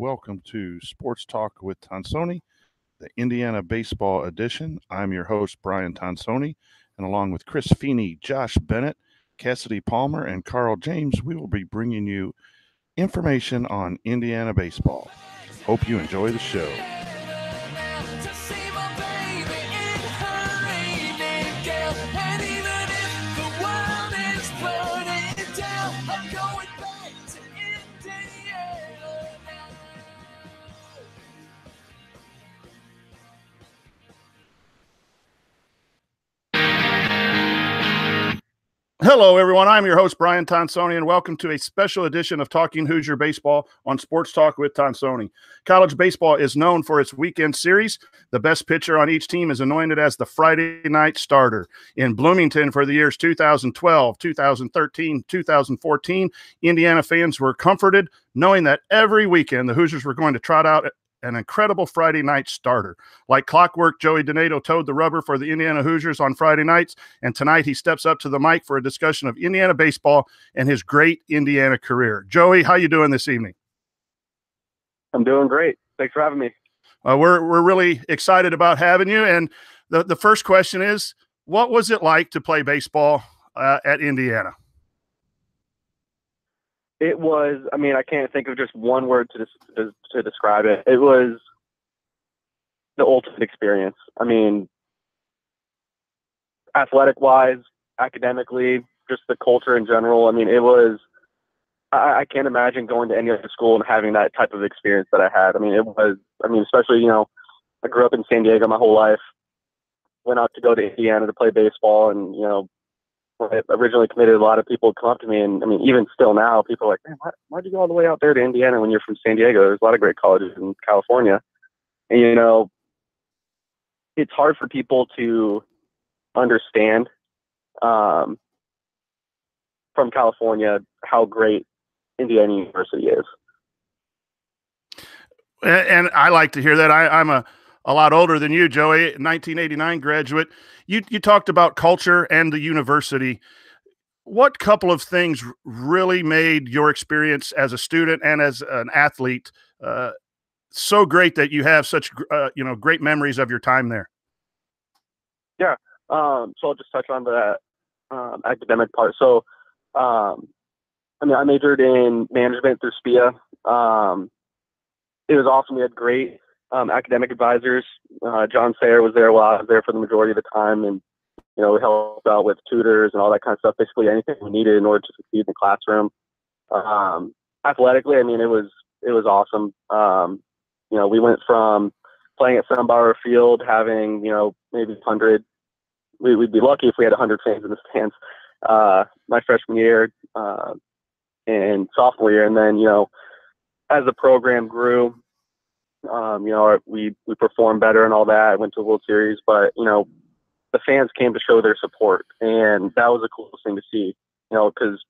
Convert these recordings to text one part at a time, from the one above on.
Welcome to Sports Talk with Tonsoni, the Indiana Baseball Edition. I'm your host, Brian Tonsoni, and along with Chris Feeney, Josh Bennett, Cassidy Palmer, and Carl James, we will be bringing you information on Indiana baseball. Hope you enjoy the show. Hello, everyone. I'm your host, Brian Tonsoni, and welcome to a special edition of Talking Hoosier Baseball on Sports Talk with Tonsoni. College baseball is known for its weekend series. The best pitcher on each team is anointed as the Friday night starter. In Bloomington for the years 2012, 2013, 2014, Indiana fans were comforted knowing that every weekend the Hoosiers were going to trot out an incredible Friday night starter. Like clockwork, Joey DeNato towed the rubber for the Indiana Hoosiers on Friday nights, and tonight he steps up to the mic for a discussion of Indiana baseball and his great Indiana career. Joey, how you doing this evening? I'm doing great. Thanks for having me. We're really excited about having you, and the first question is, what was it like to play baseball at Indiana? It was, I can't think of just one word to describe it. It was the ultimate experience. Athletic-wise, academically, just the culture in general. It was, I can't imagine going to any other school and having that type of experience that I had. Especially, I grew up in San Diego my whole life, went out to go to Indiana to play baseball, and, when I originally committed, a lot of people come up to me, and even still now, people are like, man, why'd you go all the way out there to Indiana when you're from San Diego? There's a lot of great colleges in California. And, it's hard for people to understand from California how great Indiana University is. And I like to hear that. I'm a lot older than you, Joey, 1989 graduate. You talked about culture and the university. What couple of things really made your experience as a student and as an athlete so great that you have such great memories of your time there? Yeah. So I'll just touch on that academic part. So, I majored in management through SPIA. It was awesome. We had great academic advisors. John Sayer was there while I was there for the majority of the time, and we helped out with tutors and all that kind of stuff. Basically, anything we needed in order to succeed in the classroom. Athletically, it was awesome. We went from playing at Sunbauer Field, having maybe 100. We'd be lucky if we had 100 fans in the stands. My freshman year and sophomore year, and then as the program grew. We performed better and all that. I went to the World Series, but the fans came to show their support, and that was the coolest thing to see. Because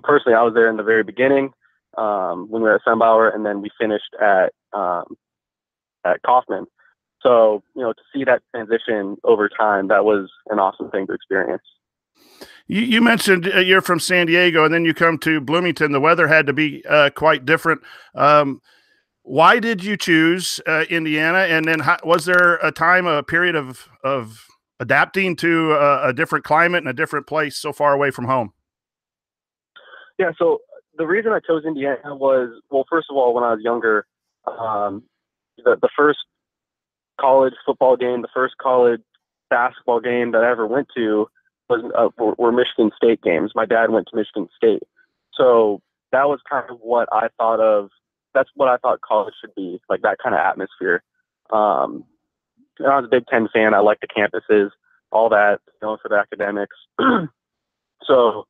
personally, I was there in the very beginning when we were at Sunbauer, and then we finished at Kauffman. So to see that transition over time, that was an awesome thing to experience. You mentioned you're from San Diego, and then you come to Bloomington. The weather had to be quite different. Why did you choose Indiana? And then was there a period of adapting to a different climate and a different place so far away from home? Yeah, so the reason I chose Indiana was, well, first of all, when I was younger, the first college football game, the first college basketball game that I ever went to were Michigan State games. My dad went to Michigan State. So that was kind of what I thought of. That's what I thought college should be, like that kind of atmosphere. I was a Big Ten fan. I liked the campuses, all that, for the academics. So,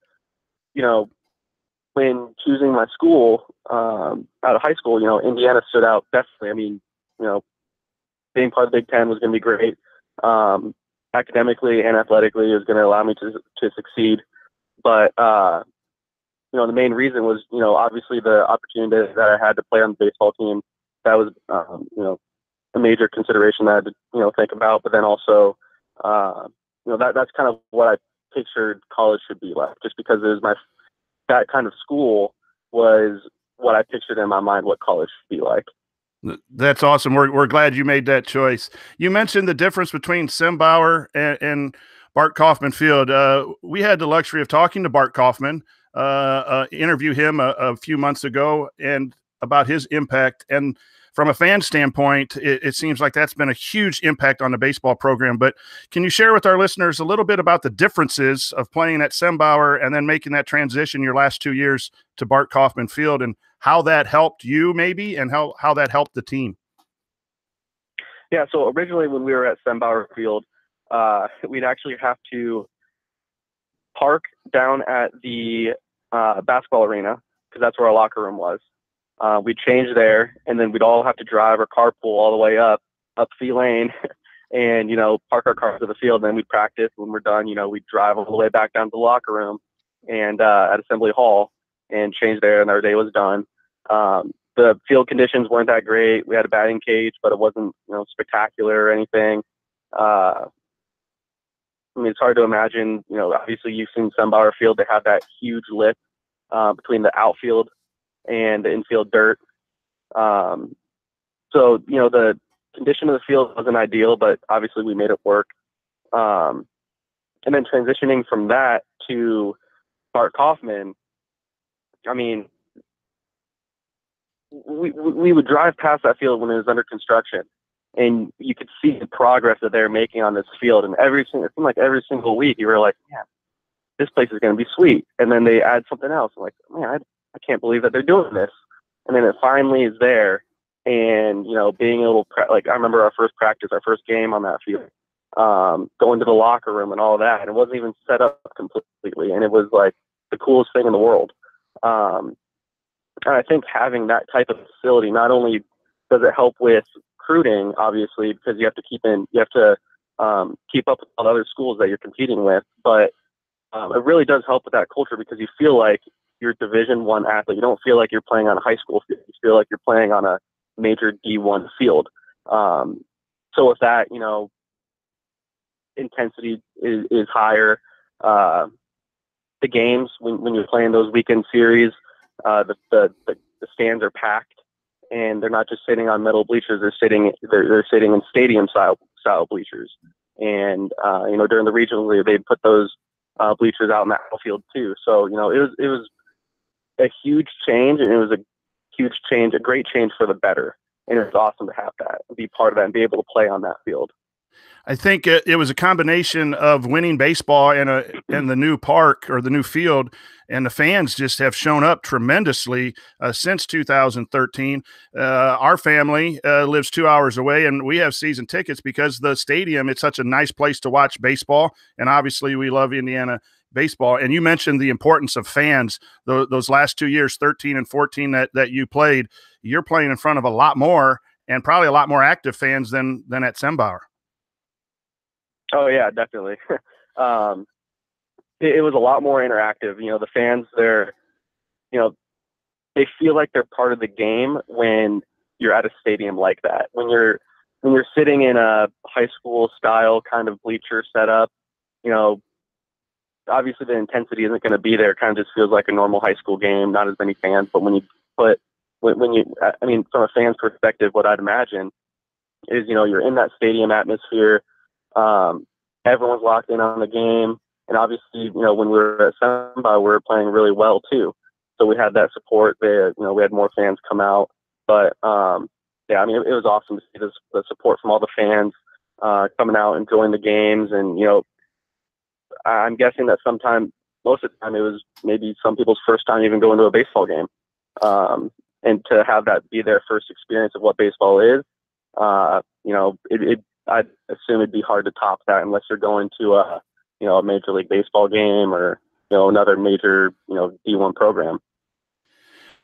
when choosing my school out of high school, Indiana stood out definitely. Being part of the Big Ten was going to be great. Academically and athletically, it was going to allow me to succeed. But the main reason was, obviously the opportunity that I had to play on the baseball team. That was, a major consideration that I had to, think about. But then also, that's kind of what I pictured college should be like, just because it was that kind of school was what I pictured in my mind what college should be like. That's awesome. We're glad you made that choice. You mentioned the difference between Sembauer and Bart Kaufman Field. We had the luxury of talking to Bart Kaufman, interview him a few months ago, and about his impact. And from a fan standpoint, it seems like that's been a huge impact on the baseball program. But can you share with our listeners a little bit about the differences of playing at Sembauer and then making that transition your last 2 years to Bart Kaufman Field, and how that helped you maybe, and how that helped the team? Yeah, so originally when we were at Sembauer Field, we'd actually have to park down at the basketball arena because that's where our locker room was. We'd change there, and then we'd all have to drive or carpool all the way up Fee Lane and, park our cars at the field. And then we'd practice. When we're done, we'd drive all the way back down to the locker room and at Assembly Hall and change there, and our day was done. The field conditions weren't that great. We had a batting cage, but it wasn't, spectacular or anything. It's hard to imagine, obviously you've seen Sembauer Field. They have that huge lip between the outfield and the infield dirt. So, the condition of the field wasn't ideal, but obviously we made it work. And then transitioning from that to Bart Kaufman, we would drive past that field when it was under construction, and you could see the progress that they're making on this field. And it seemed like every single week you were like, man, this place is going to be sweet. And then they add something else. I'm like, man, I can't believe that they're doing this. And then it finally is there. And, being able to, I remember our first practice, our first game on that field, going to the locker room and all that. And it wasn't even set up completely. And it was like the coolest thing in the world. And I think having that type of facility, not only does it help with recruiting, obviously, because you have to keep up with all the other schools that you're competing with, but it really does help with that culture because you feel like you're Division I athlete. You don't feel like you're playing on a high school field. You feel like you're playing on a major D1 field. So with that, intensity is higher. The games, when you're playing those weekend series, the stands are packed, and they're not just sitting on metal bleachers. They're sitting in stadium style bleachers. And during the regionals, they'd put those bleachers out in the outfield too. So it was a huge change, and it was a great change for the better. And it was awesome to have that, be part of that, and be able to play on that field. I think it was a combination of winning baseball and the new park or the new field, and the fans just have shown up tremendously since 2013. Our family lives 2 hours away, and we have season tickets because the stadium, it's such a nice place to watch baseball, and obviously we love Indiana baseball. And you mentioned the importance of fans. Those last 2 years, 13 and 14 that you played, you're playing in front of a lot more and probably a lot more active fans than at Sembauer. Oh yeah, definitely. It was a lot more interactive. The fans, they feel like they're part of the game when you're at a stadium like that. When you're sitting in a high school style kind of bleacher setup, obviously the intensity isn't going to be there. It kind of just feels like a normal high school game, not as many fans. But from a fan's perspective, what I'd imagine is, you're in that stadium atmosphere. Everyone's locked in on the game. And obviously, when we were at Sembauer, we were playing really well too. So we had that support there. We had more fans come out. But, it was awesome to see the support from all the fans coming out and enjoying the games. And, I'm guessing that most of the time, it was maybe some people's first time even going to a baseball game. And to have that be their first experience of what baseball is, I'd assume it'd be hard to top that unless you're going to a Major League Baseball game or, another major, D1 program.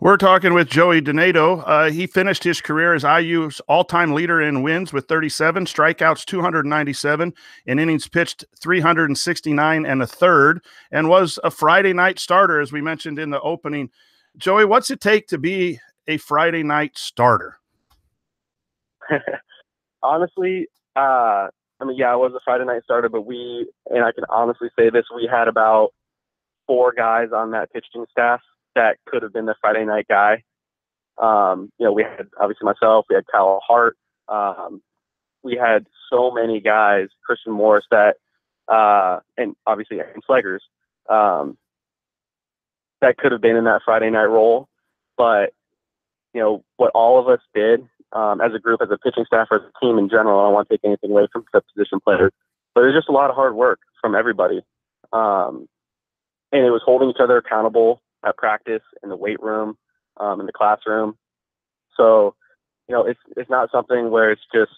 We're talking with Joey DeNato. He finished his career as IU's all-time leader in wins with 37, strikeouts 297, and innings pitched 369 and a third, and was a Friday night starter, as we mentioned in the opening. Joey, what's it take to be a Friday night starter? Honestly, I was a Friday night starter, but and I can honestly say this, we had about 4 guys on that pitching staff that could have been the Friday night guy. We had obviously myself, we had Kyle Hart, we had so many guys, Christian Morris, that and obviously Aaron Slegers, that could have been in that Friday night role. But what all of us did as a group, as a pitching staff, as a team in general, I don't want to take anything away from the position players, but it was just a lot of hard work from everybody. And it was holding each other accountable at practice, in the weight room, in the classroom. So, it's not something where it's just,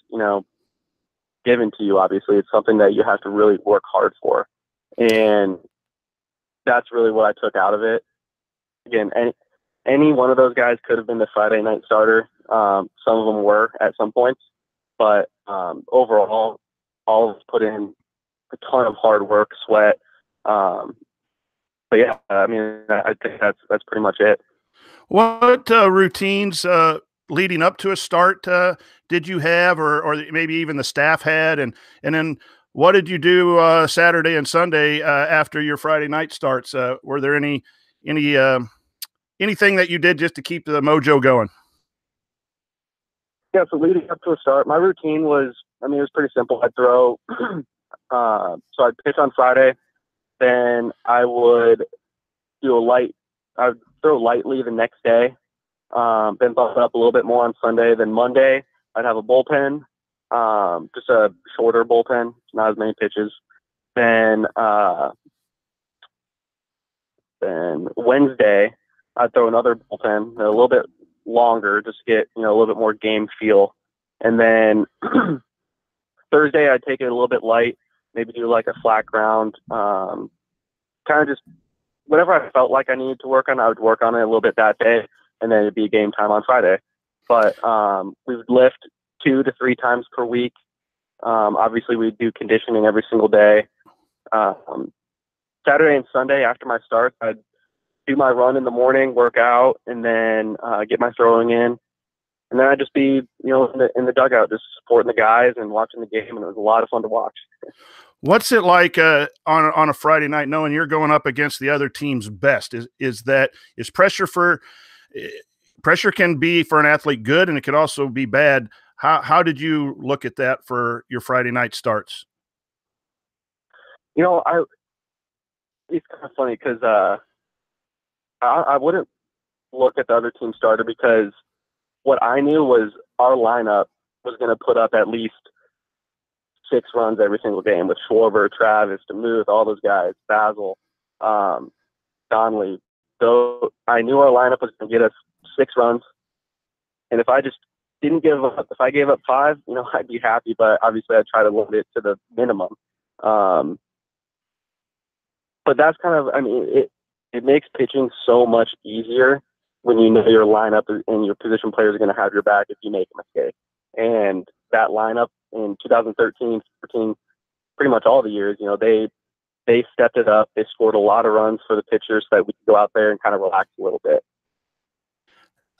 given to you. Obviously, it's something that you have to really work hard for. And that's really what I took out of it. Again, any one of those guys could have been the Friday night starter. Some of them were at some points, but overall, all of us put in a ton of hard work, sweat. But yeah, I mean, I think that's pretty much it. What routines leading up to a start did you have, or maybe even the staff had, and then what did you do Saturday and Sunday after your Friday night starts? Were there anything that you did just to keep the mojo going? Yeah, so leading up to a start, my routine was, it was pretty simple. I'd throw, so I'd pitch on Friday, then I would I'd throw lightly the next day, then bump it up a little bit more on Sunday. Then Monday, I'd have a bullpen, just a shorter bullpen, not as many pitches. Then Wednesday, I'd throw another bullpen, a little bit longer, just to get a little bit more game feel. And then Thursday, I'd take it a little bit light, maybe do like a flat ground, kind of just whatever I felt like I needed to work on, I would work on it a little bit that day, and then it'd be game time on Friday. But we would lift 2 to 3 times per week. Obviously, we'd do conditioning every single day. Saturday and Sunday after my start, I'd do my run in the morning, work out, and then get my throwing in. And then I'd just be, in the dugout, just supporting the guys and watching the game, and it was a lot of fun to watch. What's it like on a Friday night, knowing you're going up against the other team's best? Is pressure can be for an athlete good, and it could also be bad. How did you look at that for your Friday night starts? It's kind of funny because I wouldn't look at the other team starter, because what I knew was our lineup was going to put up at least 6 runs every single game, with Schwarber, Travis, DeMuth, all those guys, Basil, Donnelly. So I knew our lineup was going to get us 6 runs. And if I just didn't give up, if I gave up 5, I'd be happy, but obviously I'd try to limit it to the minimum. But that's kind of, it makes pitching so much easier when you know your lineup and your position players are going to have your back if you make a mistake. And that lineup in 2013, 14, pretty much all the years, they stepped it up. They scored a lot of runs for the pitchers so that we could go out there and kind of relax a little bit.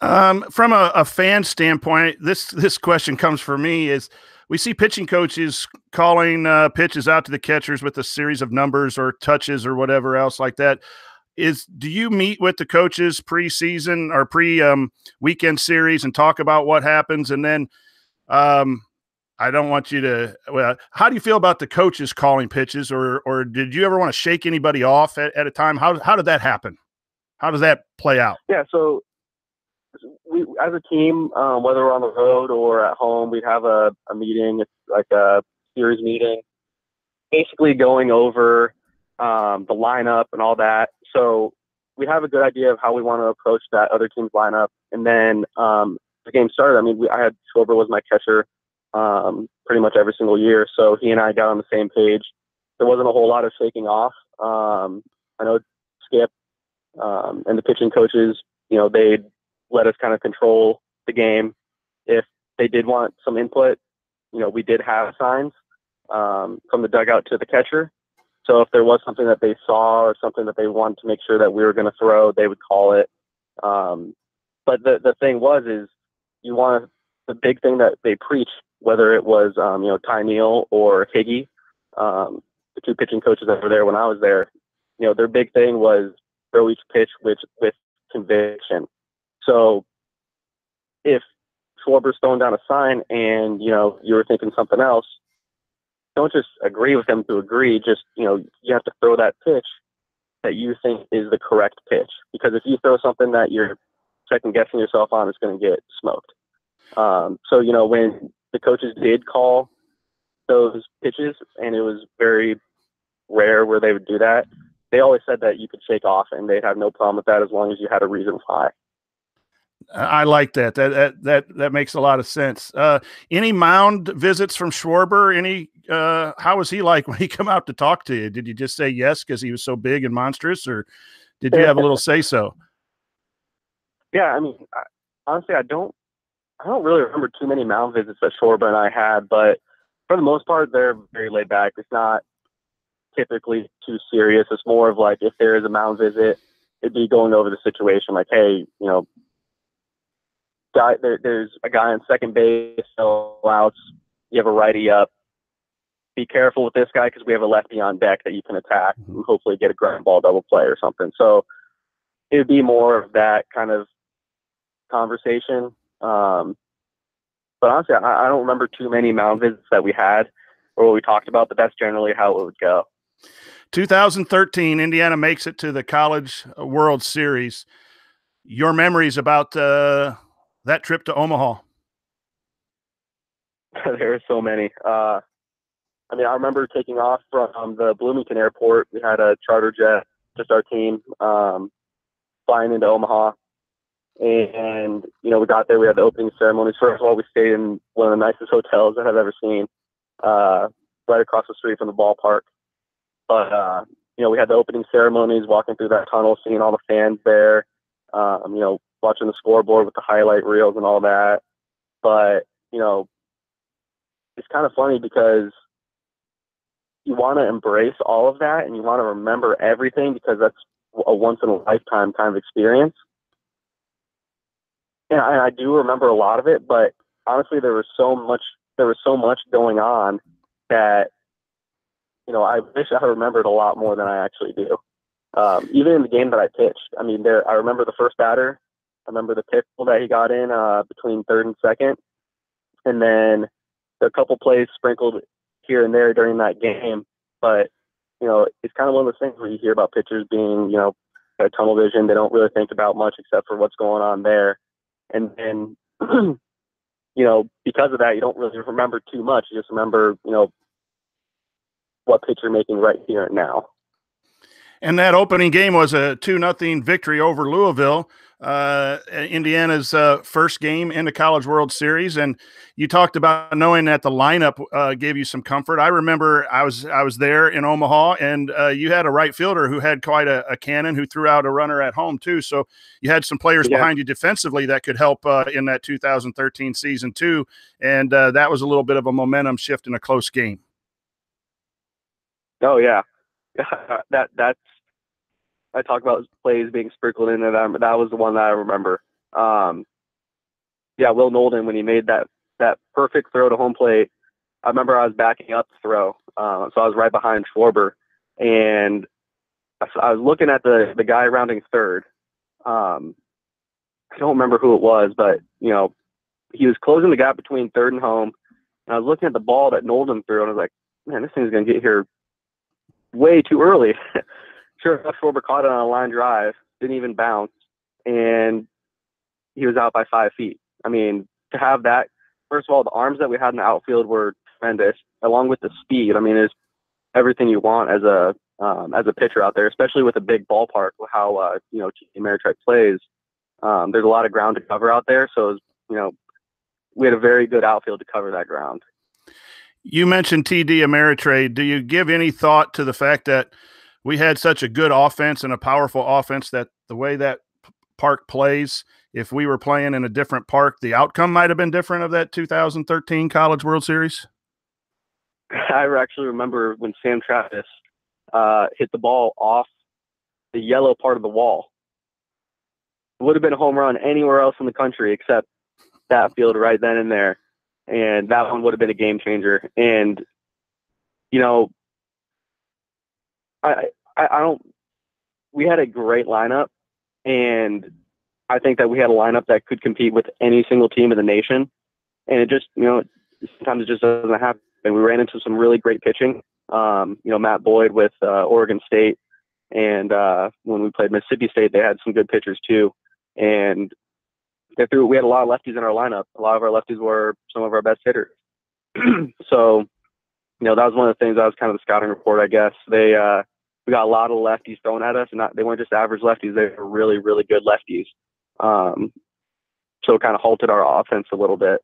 From a fan standpoint, this question comes for me is we see pitching coaches calling pitches out to the catchers with a series of numbers or touches or whatever else like that. Do you meet with the coaches pre-season or weekend series and talk about what happens? And then I don't want you to how do you feel about the coaches calling pitches, or did you ever want to shake anybody off at a time? How did that happen? How does that play out? Yeah, so we, as a team, whether we're on the road or at home, we'd have a meeting. It's like a series meeting, basically going over the lineup and all that. So we have a good idea of how we want to approach that other team's lineup. And then the game started. I had Schwarber was my catcher pretty much every single year. So he and I got on the same page. There wasn't a whole lot of shaking off. I know Skip and the pitching coaches, they let us kind of control the game. If they did want some input, we did have signs from the dugout to the catcher. So if there was something that they saw or something that they wanted to make sure that we were going to throw, they would call it. But the thing is the big thing that they preached, whether it was, Ty Neal or Higgy, the 2 pitching coaches that were there when I was there, their big thing was throw each pitch with conviction. So if Schwarber's throwing down a sign and, you know, you were thinking something else, don't just agree with him to agree. Just, you know, you have to throw that pitch that you think is the correct pitch. Because if you throw something that you're second guessing yourself on, it's going to get smoked. So, you know, when the coaches did call those pitches, and it was very rare where they would do that, they always said that you could shake off and they'd have no problem with that as long as you had a reason why. I like that. That makes a lot of sense. Any mound visits from Schwarber? How was he like when he come out to talk to you? Did you just say yes because he was so big and monstrous, or did you have a little say so? Yeah, I mean, honestly, I don't really remember too many mound visits that Schwarber and I had, but for the most part, they're very laid back. It's not typically too serious. It's more of like, if there is a mound visit, it'd be going over the situation. Like, hey, you know, there's a guy on second base, no outs. You have a righty up. Be careful with this guy because we have a lefty on deck that you can attack and hopefully get a ground ball double play or something. So it would be more of that kind of conversation. But honestly, I don't remember too many mound visits that we had or what we talked about, but that's generally how it would go. 2013, Indiana makes it to the College World Series. Your memories about that trip to Omaha? There are so many. I mean, I remember taking off from the Bloomington airport. We had a charter jet, just our team, flying into Omaha. And, you know, we got there, we had the opening ceremonies. First of all, we stayed in one of the nicest hotels that I've ever seen, right across the street from the ballpark. But, you know, we had the opening ceremonies, walking through that tunnel, seeing all the fans there, you know, watching the scoreboard with the highlight reels and all that. But, you know, it's kind of funny because you want to embrace all of that and you want to remember everything because that's a once-in-a-lifetime kind of experience. And I do remember a lot of it, but honestly, there was so much going on that, you know, I wish I remembered a lot more than I actually do. Even in the game that I pitched, I mean, I remember the first batter. I remember the pickle that he got in between third and second, and then a couple plays sprinkled here and there during that game. But, you know, it's kind of one of those things where you hear about pitchers being, you know, tunnel vision. They don't really think about much except for what's going on there. And then, you know, because of that, you don't really remember too much. You just remember, you know, what pitch you're making right here and now. And that opening game was a 2-0 victory over Louisville, Indiana's first game in the College World Series. And you talked about knowing that the lineup gave you some comfort. I remember I was there in Omaha, and you had a right fielder who had quite a cannon, who threw out a runner at home too. So you had some players behind you defensively that could help in that 2013 season too. And that was a little bit of a momentum shift in a close game. Oh yeah. That's I talk about plays being sprinkled in there. That was the one that I remember. Yeah, Will Nolden, when he made that perfect throw to home plate, I remember I was backing up the throw, so I was right behind Schwarber, and I was looking at the guy rounding third. I don't remember who it was, but you know, he was closing the gap between third and home, and I was looking at the ball that Nolden threw, and I was like, man, this thing's gonna get here way too early. Sure enough, Schwarber caught it on a line drive, didn't even bounce, and he was out by 5 feet. I mean, to have that, first of all, the arms that we had in the outfield were tremendous, along with the speed. I mean, it's everything you want as a pitcher out there, especially with a big ballpark, how you know, TD Ameritrade plays. There's a lot of ground to cover out there, so you know, we had a very good outfield to cover that ground. You mentioned TD Ameritrade. Do you give any thought to the fact that we had such a good offense and a powerful offense that the way that park plays, if we were playing in a different park, the outcome might have been different of that 2013 College World Series? I actually remember when Sam Travis hit the ball off the yellow part of the wall. It would have been a home run anywhere else in the country except that field right then and there. And that one would have been a game changer. And, you know, I don't, we had a great lineup, and I think that we had a lineup that could compete with any single team in the nation. And it just, sometimes it just doesn't happen. And we ran into some really great pitching. Matt Boyd with Oregon State. And when we played Mississippi State, they had some good pitchers too. And we had a lot of lefties in our lineup. A lot of our lefties were some of our best hitters. So, that was one of the things that was kind of the scouting report, I guess. We got a lot of lefties thrown at us, and they weren't just average lefties. They were really, really good lefties. So it kind of halted our offense a little bit.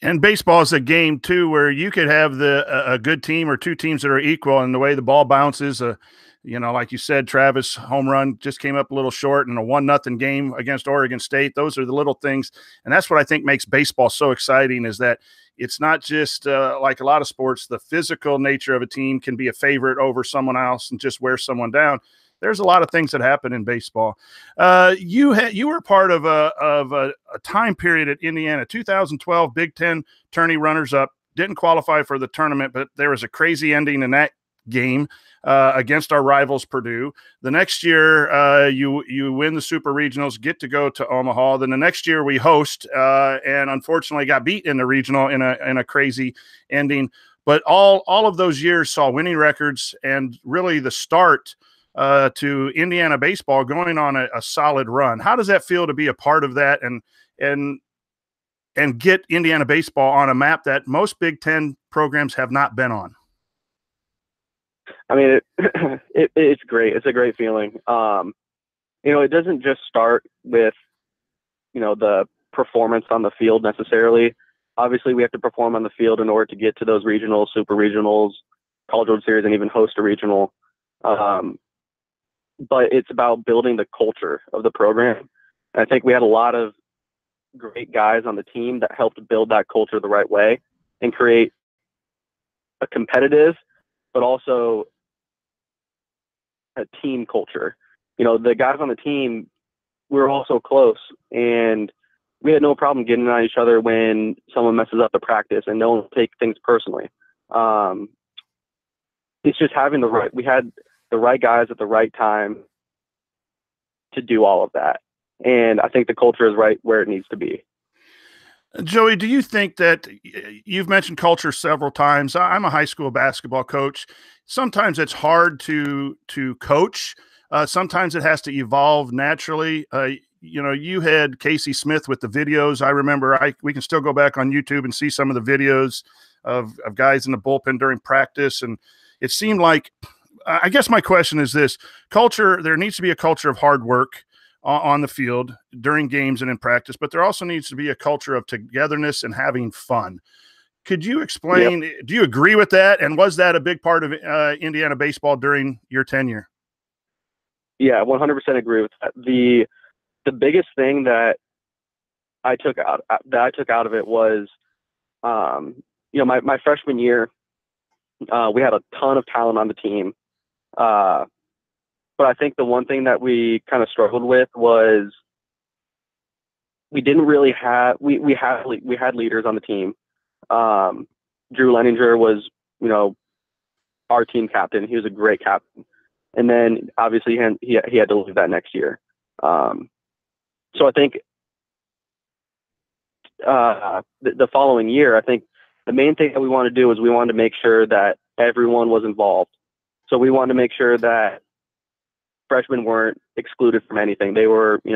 And baseball is a game too, where you could have a good team or two teams that are equal, and the way the ball bounces, like you said, Travis home run just came up a little short in a 1-0 game against Oregon State. Those are the little things. And that's what I think makes baseball so exciting, is that it's not just like a lot of sports, the physical nature of a team can be a favorite over someone else and just wear someone down. There's a lot of things that happen in baseball. You were part of a time period at Indiana, 2012 Big Ten tourney runners-up, didn't qualify for the tournament, but there was a crazy ending in that game against our rivals, Purdue. The next year, you win the Super Regionals, get to go to Omaha. Then the next year we host, and unfortunately got beat in the regional in a crazy ending. But all of those years saw winning records and really the start to Indiana baseball going on a solid run. How does that feel to be a part of that and get Indiana baseball on a map that most Big Ten programs have not been on? I mean, it's great. It's a great feeling. It doesn't just start with, the performance on the field necessarily. Obviously, we have to perform on the field in order to get to those regionals, super regionals, College World Series, and even host a regional. But it's about building the culture of the program. And I think we had a lot of great guys on the team that helped build that culture the right way and create a competitive, but also a team culture. The guys on the team, we were all so close, and we had no problem getting on each other when someone messes up a practice, and no one will take things personally. It's just having we had the right guys at the right time to do all of that. And I think the culture is right where it needs to be. Joey, do you think that you've mentioned culture several times? I'm a high school basketball coach. Sometimes it's hard to coach. Sometimes it has to evolve naturally. You had Casey Smith with the videos. I remember we can still go back on YouTube and see some of the videos of guys in the bullpen during practice. And it seemed like, I guess my question is this: culture, there needs to be a culture of hard work on the field during games and in practice, but there also needs to be a culture of togetherness and having fun. Could you explain, Yep. Do you agree with that? And was that a big part of Indiana baseball during your tenure? Yeah, 100% agree with that. The biggest thing that I took out of it was, my freshman year, we had a ton of talent on the team. But I think the one thing that we kind of struggled with was we didn't really have, we had leaders on the team. Drew Leninger was, our team captain. He was a great captain. And then obviously he had to leave that next year. So I think the following year, I think the main thing that we wanted to do was we wanted to make sure that everyone was involved. So we wanted to make sure that freshmen weren't excluded from anything. They were, we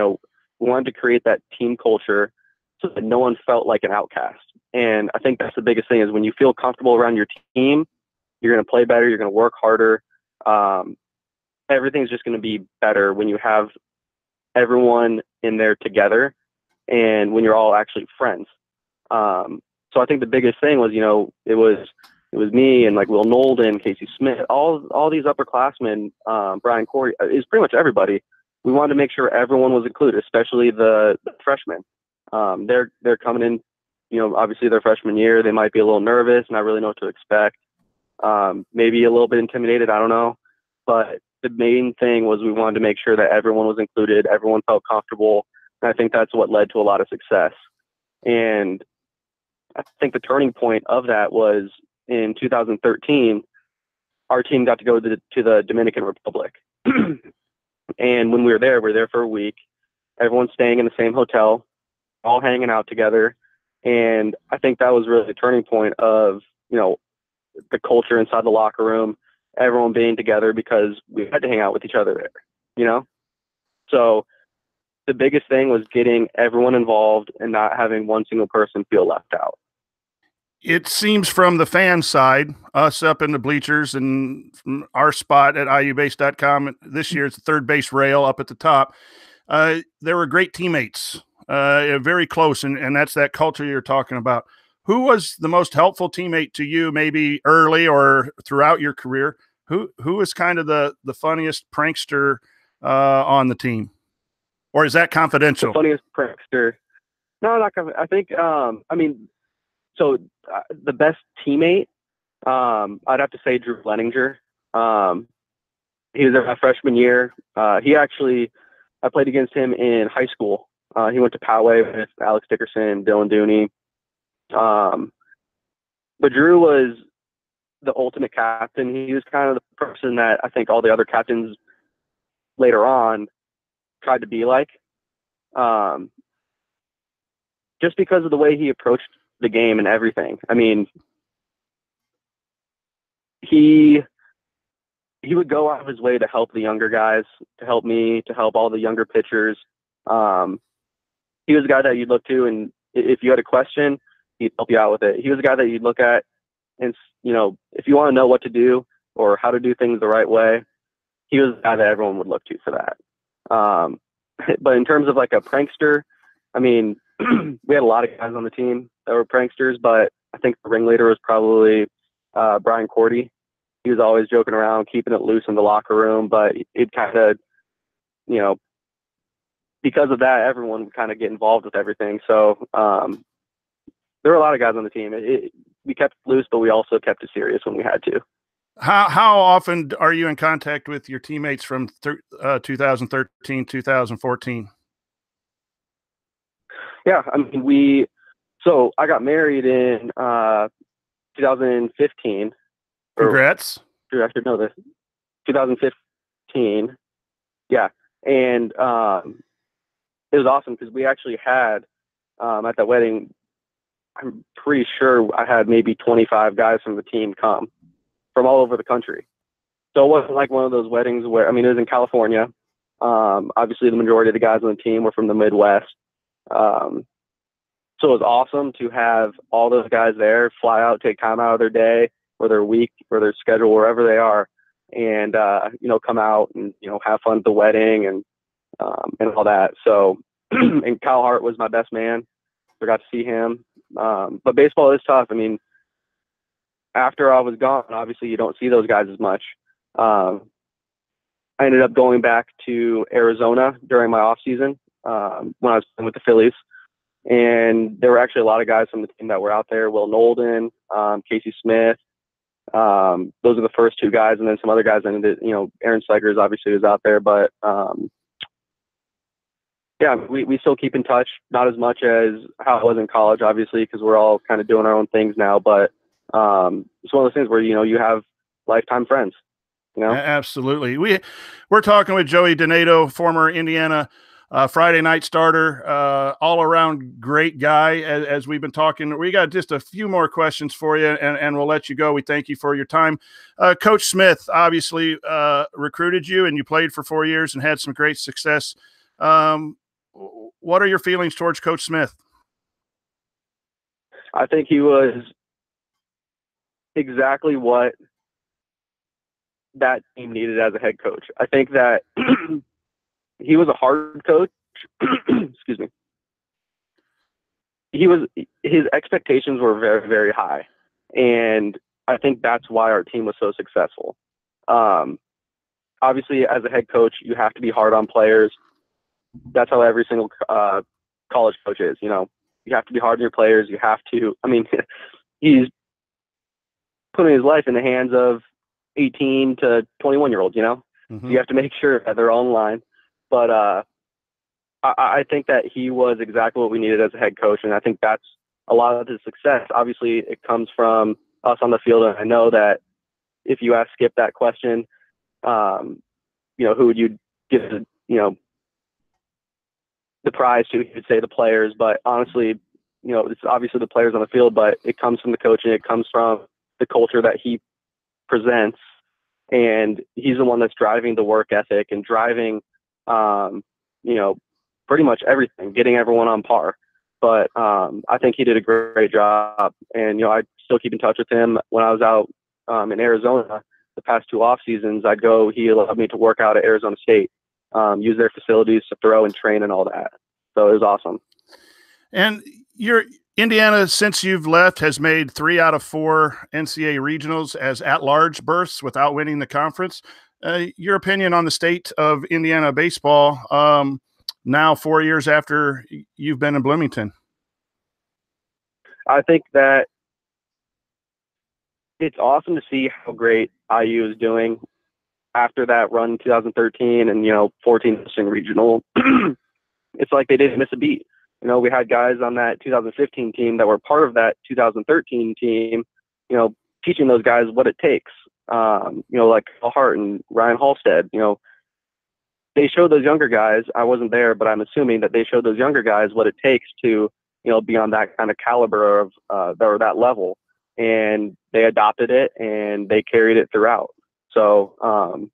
wanted to create that team culture so that no one felt like an outcast. And I think that's the biggest thing, is when you feel comfortable around your team, you're going to play better, you're going to work harder. Everything's just going to be better when you have everyone in there together and when you're all actually friends. So I think the biggest thing was, it was me and like Will Nolden, Casey Smith, all these upperclassmen, Brian Corey, is pretty much everybody. We wanted to make sure everyone was included, especially the freshmen. They're coming in, obviously their freshman year. They might be a little nervous, not really know what to expect. Maybe a little bit intimidated, I don't know. But the main thing was we wanted to make sure that everyone was included, everyone felt comfortable. And I think that's what led to a lot of success. And I think the turning point of that was in 2013, our team got to go to the Dominican Republic. And when we were there for a week. everyone's staying in the same hotel, all hanging out together. And I think that was really the turning point of, the culture inside the locker room, everyone being together because we had to hang out with each other there. So the biggest thing was getting everyone involved and not having one single person feel left out. It seems from the fan side, us up in the bleachers and from our spot at iubase.com, this year's the third base rail up at the top, there were great teammates, very close, and that's that culture you're talking about. Who was the most helpful teammate to you, maybe early or throughout your career? Who was kind of the funniest prankster on the team? Or is that confidential? The funniest prankster? No, not confidential. I think, so the best teammate, I'd have to say Drew Leninger. He was there my freshman year. I played against him in high school. He went to Poway with Alex Dickerson, Dylan Dooney. But Drew was the ultimate captain. He was kind of the person that I think all the other captains later on tried to be like. Just because of the way he approached the game and everything. I mean, he would go out of his way to help the younger guys, to help me, to help all the younger pitchers. He was a guy that you'd look to, and if you had a question, he'd help you out with it. He was a guy that you'd look at, and if you want to know what to do or how to do things the right way, he was the guy that everyone would look to for that. But in terms of like a prankster, I mean, we had a lot of guys on the team that were pranksters, but I think the ringleader was probably Brian Cordy. He was always joking around, keeping it loose in the locker room, but it kind of, because of that, everyone would kind of get involved with everything. So there were a lot of guys on the team. We kept it loose, but we also kept it serious when we had to. How often are you in contact with your teammates from 2013, 2014? Yeah, I mean, so I got married in 2015. Congrats. I should know this. 2015. Yeah. And it was awesome because we actually had, at that wedding, I'm pretty sure I had maybe 25 guys from the team come from all over the country. So it wasn't like one of those weddings where, it was in California. Obviously, the majority of the guys on the team were from the Midwest. So it was awesome to have all those guys there, fly out, take time out of their day or their week or their schedule, wherever they are, and, come out and, have fun at the wedding and all that. So, and Kyle Hart was my best man. I got to see him. But baseball is tough. I mean, after I was gone, obviously you don't see those guys as much. I ended up going back to Arizona during my off season when I was playing with the Phillies. And there were actually a lot of guys from the team that were out there. Will Nolden, Casey Smith. Those are the first two guys. And then some other guys ended, Aaron Segers obviously was out there, but yeah, we still keep in touch, not as much as how it was in college, obviously, because we're all kind of doing our own things now. But it's one of those things where, you have lifetime friends, Absolutely. We're talking with Joey DeNato, former Indiana Friday night starter, all around great guy. As we've been talking, we got just a few more questions for you, and we'll let you go. We thank you for your time. Coach Smith obviously recruited you, and you played for 4 years and had some great success. What are your feelings towards Coach Smith? I think he was exactly what that team needed as a head coach. I think that he was a hard coach. Excuse me. His expectations were very, very high. And I think that's why our team was so successful. Obviously, as a head coach, you have to be hard on players. That's how every single college coach is. You have to be hard on your players. You have to. He's putting his life in the hands of 18 to 21-year-olds. Mm-hmm. You have to make sure that they're on line. But I think that he was exactly what we needed as a head coach, and I think that's a lot of his success. Obviously, it comes from us on the field, and I know that if you ask Skip that question, who would you give, the prize to, he would say, the players, but honestly, it's obviously the players on the field, but it comes from the coaching. It comes from the culture that he presents, and he's the one that's driving the work ethic and driving, pretty much everything, getting everyone on par. But I think he did a great job, and I still keep in touch with him. When I was out in Arizona the past 2 off seasons, I'd go. He allowed me to work out at Arizona State, use their facilities to throw and train and all that. So it was awesome. And Indiana, since you've left, has made 3 out of 4 NCAA regionals as at-large berths without winning the conference. Your opinion on the state of Indiana baseball now 4 years after you've been in Bloomington? I think that it's awesome to see how great IU is doing after that run in 2013 and, 14 missing regional. It's like they didn't miss a beat. We had guys on that 2015 team that were part of that 2013 team, teaching those guys what it takes. Like Phil Hart and Ryan Halstead, they showed those younger guys. I wasn't there, but I'm assuming that they showed those younger guys what it takes to, be on that kind of caliber of or that level, and they adopted it and they carried it throughout. So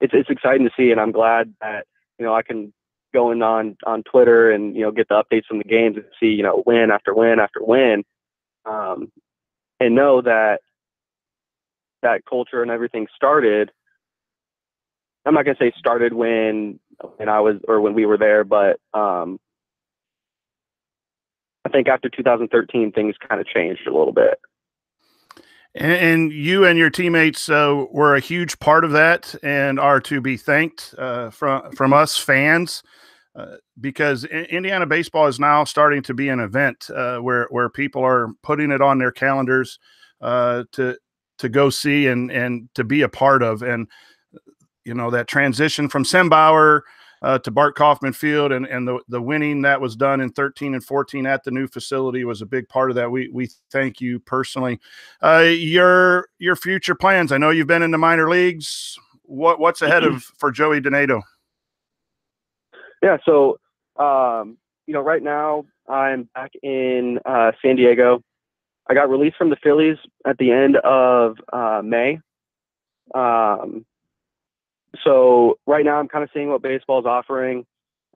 it's exciting to see, and I'm glad that I can go in on Twitter and get the updates from the games and see win after win after win, and know that culture and everything started. I'm not going to say started when I was, or when we were there, but I think after 2013, things kind of changed a little bit. And you and your teammates were a huge part of that and are to be thanked from us fans, because Indiana baseball is now starting to be an event where people are putting it on their calendars to go see and to be a part of. And that transition from Sembauer to Bart Kaufman Field and the winning that was done in 13 and 14 at the new facility was a big part of that. We thank you personally. Your future plans. I know you've been in the minor leagues. What's ahead for Joey DeNato? Yeah. So, right now I'm back in San Diego. I got released from the Phillies at the end of May. So right now I'm kind of seeing what baseball is offering.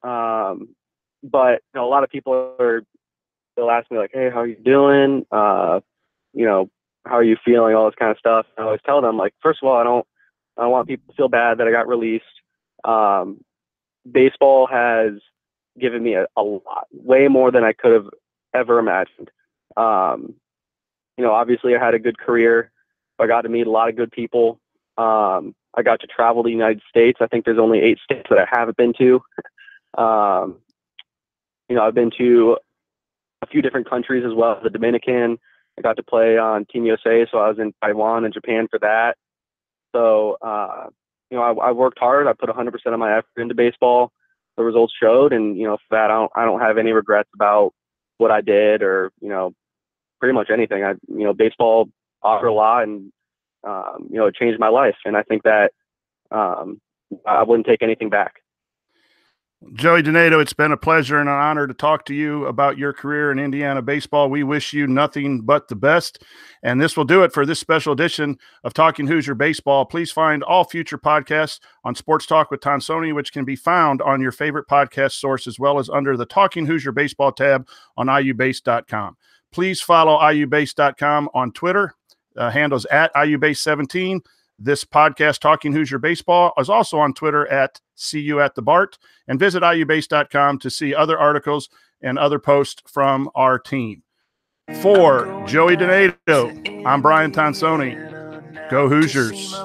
But a lot of people they'll ask me like, hey, how are you doing? How are you feeling? All this kind of stuff. And I always tell them, like, first of all, I don't want people to feel bad that I got released. Baseball has given me a lot, way more than I could have ever imagined. Obviously I had a good career. I got to meet a lot of good people. I got to travel the United States. I think there's only 8 states that I haven't been to. I've been to a few different countries as well. The Dominican, I got to play on Team USA. So I was in Taiwan and Japan for that. So, I worked hard. I put 100% of my effort into baseball. The results showed. And, for that, I don't have any regrets about what I did or, pretty much anything. Baseball offered a lot, and it changed my life. And I think that I wouldn't take anything back. Joey DeNato, it's been a pleasure and an honor to talk to you about your career in Indiana baseball. We wish you nothing but the best. And this will do it for this special edition of Talking Hoosier Baseball. Please find all future podcasts on Sports Talk with Tonsoni, which can be found on your favorite podcast source, as well as under the Talking Hoosier Baseball tab on iubase.com. Please follow iubase.com on Twitter. Handles at iubase17. This podcast, Talking Hoosier Baseball, is also on Twitter at CUAtTheBart, and visit iubase.com to see other articles and other posts from our team. For Joey DeNato, I'm Brian Tonsoni. Go Hoosiers.